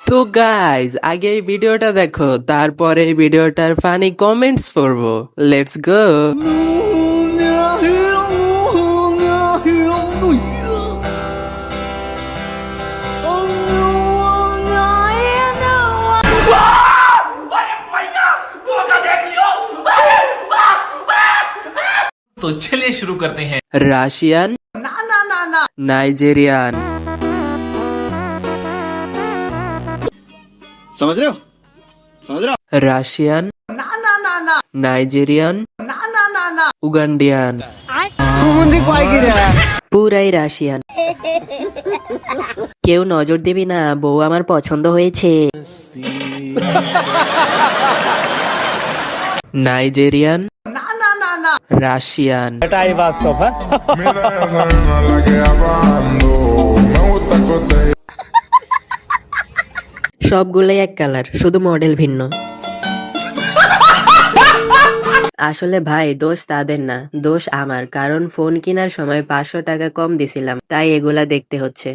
তো গাইজ আগে এই ভিডিওটা দেখো, তারপরে এই ভিডিওটার ফানি কমেন্টস পড়বো। Let's go. तो चलिए शुरू करते हैं। রাশিয়ান, নাইজেরিয়ান, समझ रहे हो রাশিয়ান, নাইজেরিয়ান, উগান্ডিয়ান, পুরাই রাশিয়ান। কেউ নজর দিবি না, বউ আমার পছন্দ হয়েছে। নাইজেরিয়ান, রাশিয়ান, मेरा ऐसा ना लगे abando, me gusta que সবগুলাই এক কালার, শুধু মডেল ভিন্ন। আসলে ভাই দোষ তাদের না, দোষ আমার, কারণ ফোন কেনার সময় 500 টাকা কম দিছিলাম, তাই এগুলা দেখতে হচ্ছে।